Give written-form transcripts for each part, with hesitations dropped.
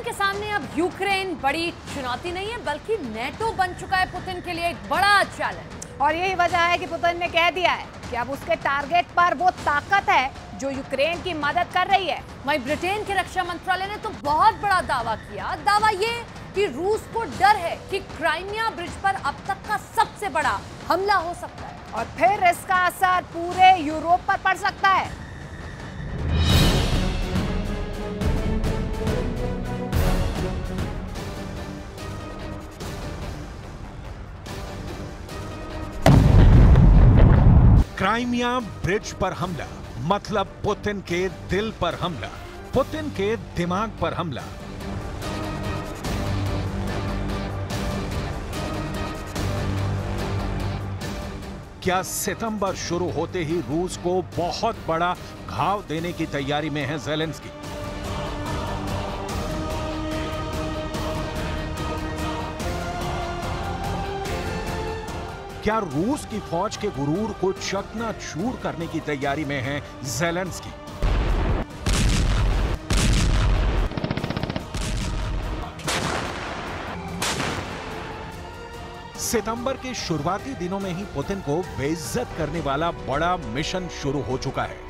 के सामने अब यूक्रेन बड़ी चुनौती नहीं है बल्कि नेटो बन चुका है पुतिन के लिए एक बड़ा चैलेंज। और यही वजह है कि पुतिन ने कह दिया है कि अब उसके टारगेट पर वो ताकत है जो यूक्रेन की मदद कर रही है। वहीं ब्रिटेन के रक्षा मंत्रालय ने तो बहुत बड़ा दावा किया। दावा ये कि रूस को डर है कि क्राइमिया ब्रिज पर अब तक का सबसे बड़ा हमला हो सकता है और फिर इसका असर पूरे यूरोप पर पड़ सकता है। क्राइमिया ब्रिज पर हमला मतलब पुतिन के दिल पर हमला, पुतिन के दिमाग पर हमला। क्या सितंबर शुरू होते ही रूस को बहुत बड़ा घाव देने की तैयारी में है ज़ेलेंस्की? क्या रूस की फौज के गुरूर को चकनाचूर करने की तैयारी में है ज़ेलेंस्की? सितंबर के शुरुआती दिनों में ही पुतिन को बेइज्जत करने वाला बड़ा मिशन शुरू हो चुका है।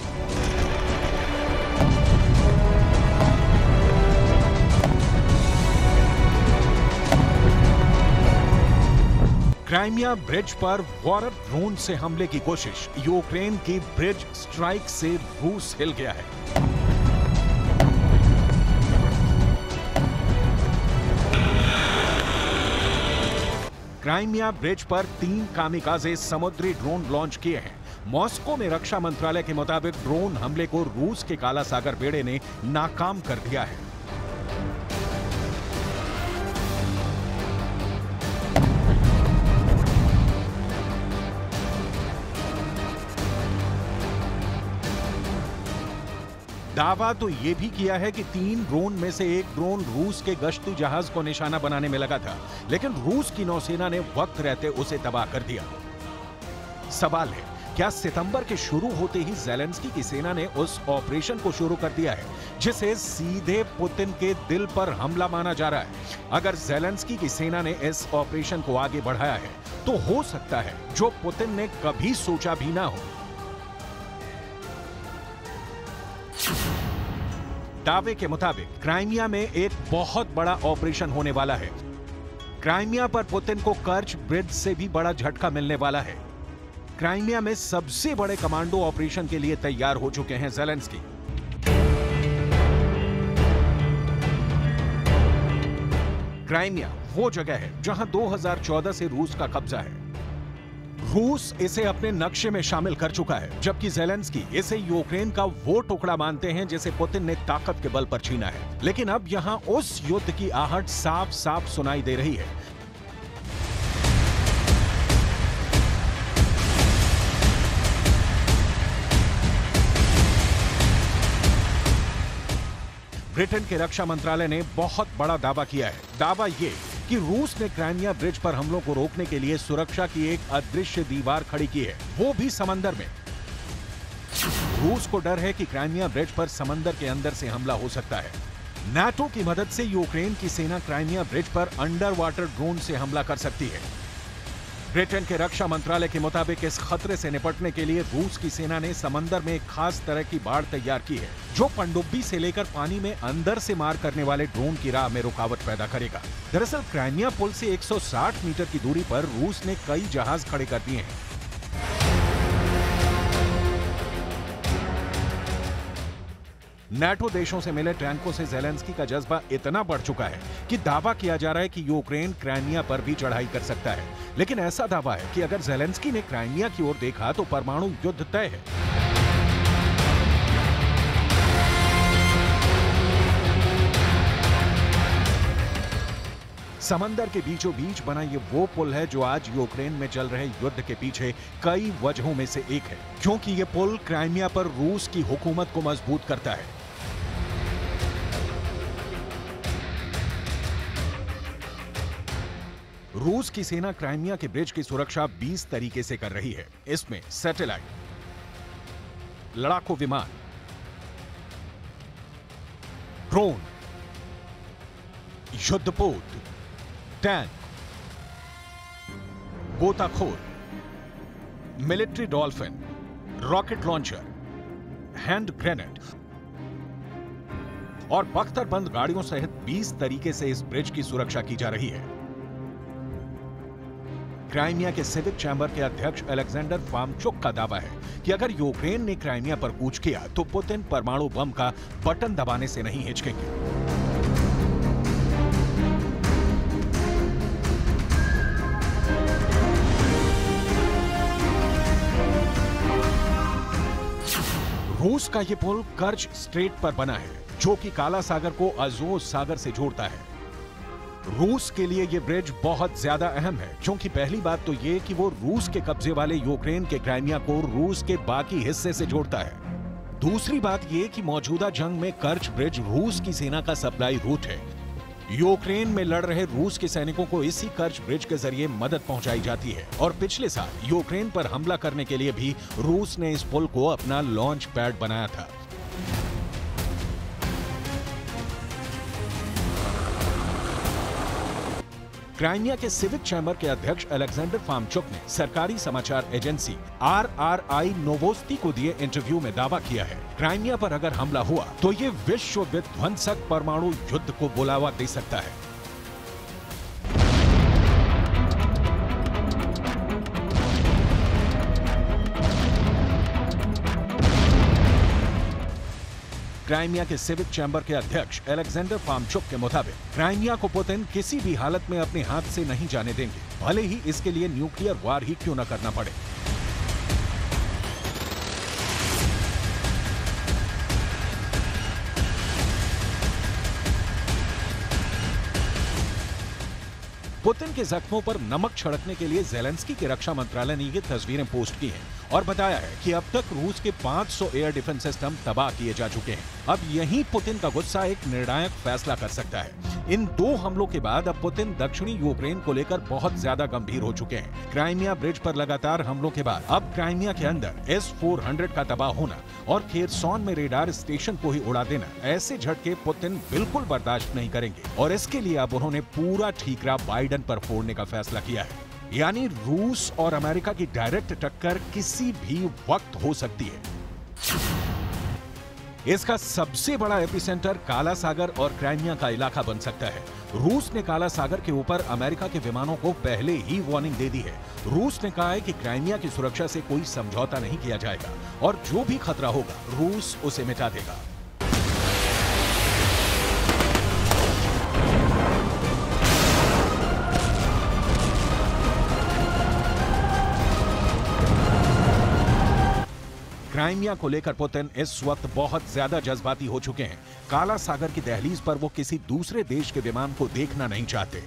क्राइमिया ब्रिज पर वॉर ड्रोन से हमले की कोशिश। यूक्रेन की ब्रिज स्ट्राइक से रूस हिल गया है। क्राइमिया ब्रिज पर 3 कामिकाज़े समुद्री ड्रोन लॉन्च किए हैं। मॉस्को में रक्षा मंत्रालय के मुताबिक ड्रोन हमले को रूस के काला सागर बेड़े ने नाकाम कर दिया है। दावा तो यह भी किया है कि 3 ड्रोन में से एक ड्रोन रूस के गश्ती जहाज को निशाना बनाने में लगा था, लेकिन रूस की नौसेना ने वक्त रहते उसे तबाह कर दिया। सवाल है, क्या सितंबर के शुरू होते ही ज़ेलेंस्की की सेना ने उस ऑपरेशन को शुरू कर दिया है जिसे सीधे पुतिन के दिल पर हमला माना जा रहा है? अगर ज़ेलेंस्की की सेना ने इस ऑपरेशन को आगे बढ़ाया है तो हो सकता है जो पुतिन ने कभी सोचा भी ना हो। दावे के मुताबिक क्राइमिया में एक बहुत बड़ा ऑपरेशन होने वाला है। क्राइमिया पर पुतिन को कर्च ब्रिज से भी बड़ा झटका मिलने वाला है। क्राइमिया में सबसे बड़े कमांडो ऑपरेशन के लिए तैयार हो चुके हैं ज़ेलेंस्की। क्राइमिया वो जगह है जहां 2014 से रूस का कब्जा है। रूस इसे अपने नक्शे में शामिल कर चुका है, जबकि ज़ेलेंस्की इसे यूक्रेन का वो टुकड़ा मानते हैं जिसे पुतिन ने ताकत के बल पर छीना है। लेकिन अब यहां उस युद्ध की आहट साफ साफ सुनाई दे रही है। ब्रिटेन के रक्षा मंत्रालय ने बहुत बड़ा दावा किया है। दावा ये कि रूस ने क्राइमिया ब्रिज पर हमलों को रोकने के लिए सुरक्षा की एक अदृश्य दीवार खड़ी की है, वो भी समंदर में। रूस को डर है कि क्राइमिया ब्रिज पर समंदर के अंदर से हमला हो सकता है। नाटो की मदद से यूक्रेन की सेना क्राइमिया ब्रिज पर अंडर वाटर ड्रोन से हमला कर सकती है। ब्रिटेन के रक्षा मंत्रालय के मुताबिक इस खतरे से निपटने के लिए रूस की सेना ने समंदर में एक खास तरह की बाड़ तैयार की है जो पनडुब्बी से लेकर पानी में अंदर से मार करने वाले ड्रोन की राह में रुकावट पैदा करेगा। दरअसल क्राइमिया पुल से 160 मीटर की दूरी पर रूस ने कई जहाज खड़े कर दिए हैं। नाटो देशों से मिले टैंकों से ज़ेलेंस्की का जज्बा इतना बढ़ चुका है कि दावा किया जा रहा है कि यूक्रेन क्राइमिया पर भी चढ़ाई कर सकता है। लेकिन ऐसा दावा है कि अगर ज़ेलेंस्की ने क्राइमिया की ओर देखा तो परमाणु युद्ध तय है। समंदर के बीचों बीच बना ये वो पुल है जो आज यूक्रेन में चल रहे युद्ध के पीछे कई वजहों में से एक है, क्योंकि ये पुल क्राइमिया पर रूस की हुकूमत को मजबूत करता है। रूस की सेना क्राइमिया के ब्रिज की सुरक्षा 20 तरीके से कर रही है। इसमें सैटेलाइट, लड़ाकू विमान, ड्रोन, युद्धपोत, टैंक, गोताखोर, military dolphin, rocket launcher, hand grenade और बख्तरबंद गाड़ियों सहित 20 तरीके से इस ब्रिज की सुरक्षा की जा रही है। क्राइमिया के सिविक चैम्बर के अध्यक्ष अलेक्जेंडर फार्मचुक का दावा है कि अगर यूक्रेन ने क्राइमिया पर कूच किया तो पुतिन परमाणु बम का बटन दबाने से नहीं हिचकेंगे। रूस का यह पुल कर्च स्ट्रेट पर बना है, जो कि काला सागर को अजोव सागर से जोड़ता है। रूस के लिए यह ब्रिज बहुत ज्यादा अहम है, क्योंकि पहली बात तो यह कि वो रूस के कब्जे वाले यूक्रेन के क्राइमिया को रूस के बाकी हिस्से से जोड़ता है। दूसरी बात यह कि मौजूदा जंग में कर्च ब्रिज रूस की सेना का सप्लाई रूट है। यूक्रेन में लड़ रहे रूस के सैनिकों को इसी कर्च ब्रिज के जरिए मदद पहुंचाई जाती है और पिछले साल यूक्रेन पर हमला करने के लिए भी रूस ने इस पुल को अपना लॉन्च पैड बनाया था। क्राइमिया के सिविक चैम्बर के अध्यक्ष अलेक्जेंडर फार्मचुक ने सरकारी समाचार एजेंसी RRI नोवोस्ती को दिए इंटरव्यू में दावा किया है, क्राइमिया पर अगर हमला हुआ तो ये विश्व विध्वंसक परमाणु युद्ध को बुलावा दे सकता है। क्राइमिया के सिविक चैम्बर के अध्यक्ष अलेक्जेंडर फार्मचुक के मुताबिक क्राइमिया को पुतिन किसी भी हालत में अपने हाथ से नहीं जाने देंगे, भले ही इसके लिए न्यूक्लियर वार ही क्यों न करना पड़े। पुतिन के जख्मों पर नमक छिड़कने के लिए ज़ेलेंस्की के रक्षा मंत्रालय ने ये तस्वीरें पोस्ट की हैं और बताया है कि अब तक रूस के 500 एयर डिफेंस सिस्टम तबाह किए जा चुके हैं। अब यहीं पुतिन का गुस्सा एक निर्णायक फैसला कर सकता है। इन 2 हमलों के बाद अब पुतिन दक्षिणी यूक्रेन को लेकर बहुत ज्यादा गंभीर हो चुके हैं। क्राइमिया ब्रिज पर लगातार हमलों के बाद अब क्राइमिया के अंदर S-400 का तबाह होना और खेरसॉन में रेडार स्टेशन को ही उड़ा देना, ऐसे झटके पुतिन बिल्कुल बर्दाश्त नहीं करेंगे और इसके लिए अब उन्होंने पूरा ठीकरा बाइडेन पर फोड़ने का फैसला किया है। यानी रूस और अमेरिका की डायरेक्ट टक्कर किसी भी वक्त हो सकती है। इसका सबसे बड़ा एपिसेंटर काला सागर और क्राइमिया का इलाका बन सकता है। रूस ने काला सागर के ऊपर अमेरिका के विमानों को पहले ही वार्निंग दे दी है। रूस ने कहा है कि क्राइमिया की सुरक्षा से कोई समझौता नहीं किया जाएगा और जो भी खतरा होगा रूस उसे मिटा देगा। क्राइमिया को लेकर पुतिन इस वक्त बहुत ज्यादा जज्बाती हो चुके हैं। काला सागर की दहलीज पर वो किसी दूसरे देश के विमान को देखना नहीं चाहते।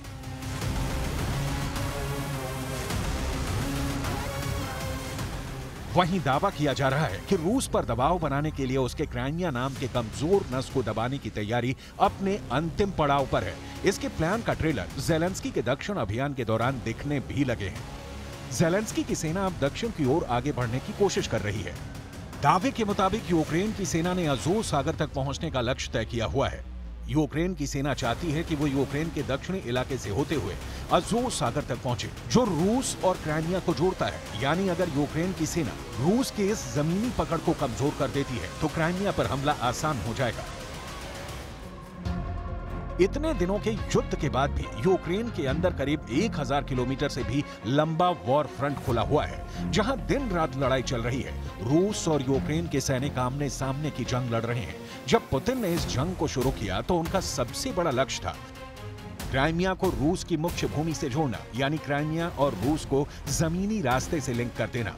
वहीं दावा किया जा रहा है कि रूस पर दबाव बनाने के लिए उसके क्राइमिया नाम के कमजोर नस को दबाने की तैयारी अपने अंतिम पड़ाव पर है। इसके प्लान का ट्रेलर ज़ेलेंस्की के दक्षिण अभियान के दौरान दिखने भी लगे हैं। ज़ेलेंस्की की सेना अब दक्षिण की ओर आगे बढ़ने की कोशिश कर रही है। दावे के मुताबिक यूक्रेन की सेना ने अजोव सागर तक पहुंचने का लक्ष्य तय किया हुआ है। यूक्रेन की सेना चाहती है कि वो यूक्रेन के दक्षिणी इलाके से होते हुए अजोव सागर तक पहुंचे, जो रूस और क्राइमिया को जोड़ता है। यानी अगर यूक्रेन की सेना रूस के इस जमीनी पकड़ को कमजोर कर देती है तो क्राइमिया पर हमला आसान हो जाएगा। इतने दिनों के युद्ध के बाद भी यूक्रेन के अंदर करीब 1000 किलोमीटर से भी लंबा वॉर फ्रंट खुला हुआ है, जहां दिन रात लड़ाई चल रही है। रूस और यूक्रेन के सैनिक आमने सामने की जंग लड़ रहे हैं। जब पुतिन ने इस जंग को शुरू किया तो उनका सबसे बड़ा लक्ष्य था क्राइमिया को रूस की मुख्य भूमि से जोड़ना, यानी क्राइमिया और रूस को जमीनी रास्ते से लिंक कर देना।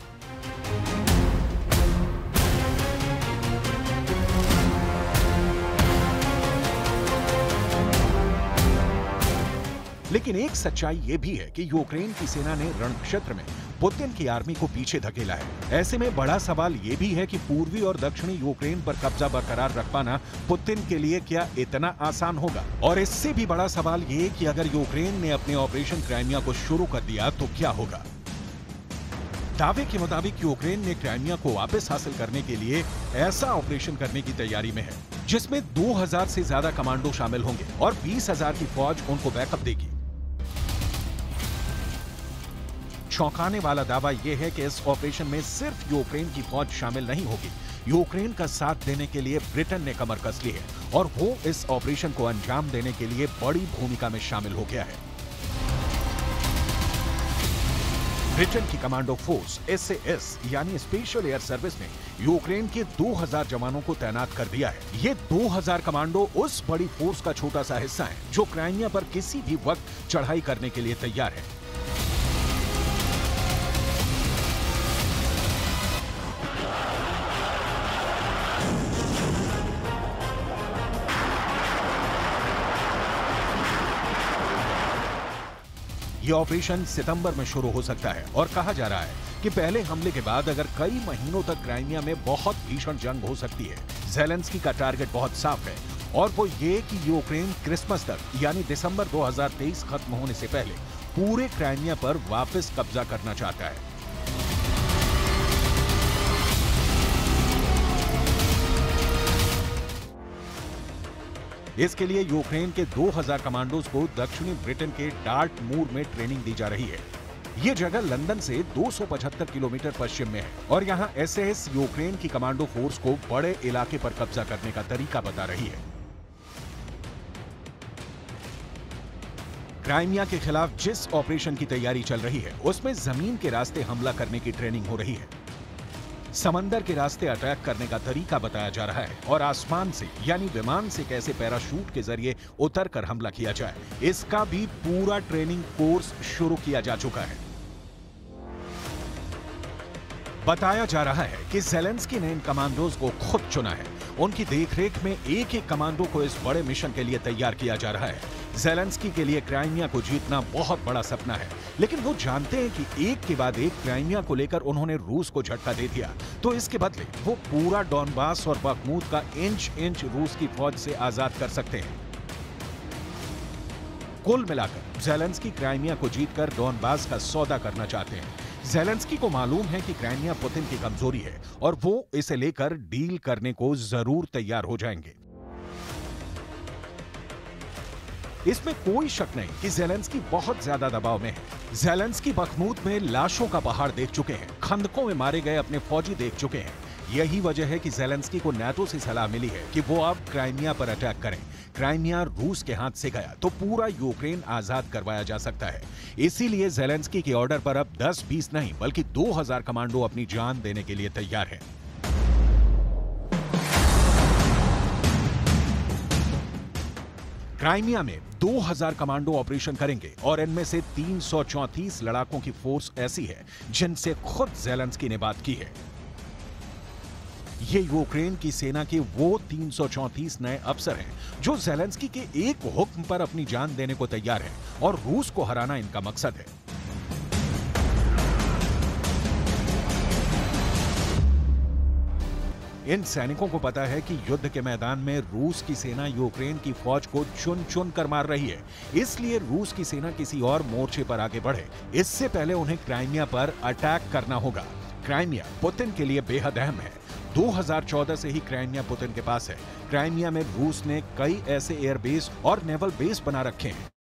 लेकिन एक सच्चाई यह भी है कि यूक्रेन की सेना ने रणक्षेत्र में पुतिन की आर्मी को पीछे धकेला है। ऐसे में बड़ा सवाल यह भी है कि पूर्वी और दक्षिणी यूक्रेन पर कब्जा बरकरार रख पाना पुतिन के लिए क्या इतना आसान होगा? और इससे भी बड़ा सवाल ये कि अगर यूक्रेन ने अपने ऑपरेशन क्राइमिया को शुरू कर दिया तो क्या होगा? दावे के मुताबिक यूक्रेन ने क्राइमिया को वापस हासिल करने के लिए ऐसा ऑपरेशन करने की तैयारी में है जिसमें 2000 से ज्यादा कमांडो शामिल होंगे और 20,000 की फौज उनको बैकअप देगी। चौंकाने वाला दावा यह है कि इस ऑपरेशन में सिर्फ यूक्रेन की फौज शामिल नहीं होगी। यूक्रेन का साथ देने के लिए ब्रिटेन ने कमर कस ली है और वो इस ऑपरेशन को अंजाम देने के लिए बड़ी भूमिका में शामिल हो गया है। ब्रिटेन की कमांडो फोर्स SAS यानी स्पेशल एयर सर्विस ने यूक्रेन के 2000 जवानों को तैनात कर दिया है। ये 2000 कमांडो उस बड़ी फोर्स का छोटा सा हिस्सा है जो क्राइमिया पर किसी भी वक्त चढ़ाई करने के लिए तैयार है। यह ऑपरेशन सितंबर में शुरू हो सकता है और कहा जा रहा है कि पहले हमले के बाद अगर कई महीनों तक क्राइमिया में बहुत भीषण जंग हो सकती है। ज़ेलेंस्की का टारगेट बहुत साफ है और वो ये कि यूक्रेन क्रिसमस तक यानी दिसंबर 2023 खत्म होने से पहले पूरे क्राइमिया पर वापस कब्जा करना चाहता है। इसके लिए यूक्रेन के 2000 कमांडोज को दक्षिणी ब्रिटेन के डार्टमूर में ट्रेनिंग दी जा रही है। ये जगह लंदन से 275 किलोमीटर पश्चिम में है और यहाँ SAS यूक्रेन की कमांडो फोर्स को बड़े इलाके पर कब्जा करने का तरीका बता रही है। क्राइमिया के खिलाफ जिस ऑपरेशन की तैयारी चल रही है उसमें जमीन के रास्ते हमला करने की ट्रेनिंग हो रही है। समंदर के रास्ते अटैक करने का तरीका बताया जा रहा है और आसमान से यानी विमान से कैसे पैराशूट के जरिए उतरकर हमला किया जाए, इसका भी पूरा ट्रेनिंग कोर्स शुरू किया जा चुका है। बताया जा रहा है कि ज़ेलेंस्की ने इन कमांडोज को खुद चुना है। उनकी देखरेख में एक एक कमांडो को इस बड़े मिशन के लिए तैयार किया जा रहा है। ज़ेलेंस्की के लिए क्राइमिया को जीतना बहुत बड़ा सपना है, लेकिन वो जानते हैं कि एक के बाद एक क्राइमिया को लेकर उन्होंने रूस को झटका दे दिया तो इसके बदले वो पूरा डॉनबास और बखमूत का इंच इंच रूस की फौज से आजाद कर सकते हैं। कुल मिलाकर ज़ेलेंस्की क्राइमिया को जीतकर डॉनबास का सौदा करना चाहते हैं। ज़ेलेंस्की को मालूम है कि क्राइमिया पुतिन की कमजोरी है और वो इसे लेकर डील करने को जरूर तैयार हो जाएंगे। इसमें कोई शक नहीं कि ज़ेलेंस्की बहुत ज्यादा दबाव में है। ज़ेलेंस्की बखमूत में लाशों का पहाड़ देख चुके हैं, खंदकों में मारे गए अपने फौजी देख चुके हैं। यही वजह है कि ज़ेलेंस्की को नाटो से सलाह मिली है कि वो अब क्राइमिया पर अटैक करें। क्राइमिया रूस के हाथ से गया तो पूरा यूक्रेन आजाद करवाया जा सकता है। इसीलिए ज़ेलेंस्की के ऑर्डर पर अब 10-20 नहीं बल्कि 2000 कमांडो अपनी जान देने के लिए तैयार हैं। क्राइमिया में 2000 कमांडो ऑपरेशन करेंगे और इनमें से 334 लड़ाकों की फोर्स ऐसी है जिनसे खुद ज़ेलेंस्की ने बात की है। ये यूक्रेन की सेना के वो 334 नए अफसर हैं जो ज़ेलेंस्की के एक हुक्म पर अपनी जान देने को तैयार हैं और रूस को हराना इनका मकसद है। इन सैनिकों को पता है कि युद्ध के मैदान में रूस की सेना यूक्रेन की फौज को चुन चुन कर मार रही है, इसलिए रूस की सेना किसी और मोर्चे पर आगे बढ़े इससे पहले उन्हें क्राइमिया पर अटैक करना होगा। क्राइमिया पुतिन के लिए बेहद अहम है। 2014 से ही क्राइमिया पुतिन के पास है। क्राइमिया में रूस ने कई ऐसे एयरबेस और नेवल बेस बना रखे हैं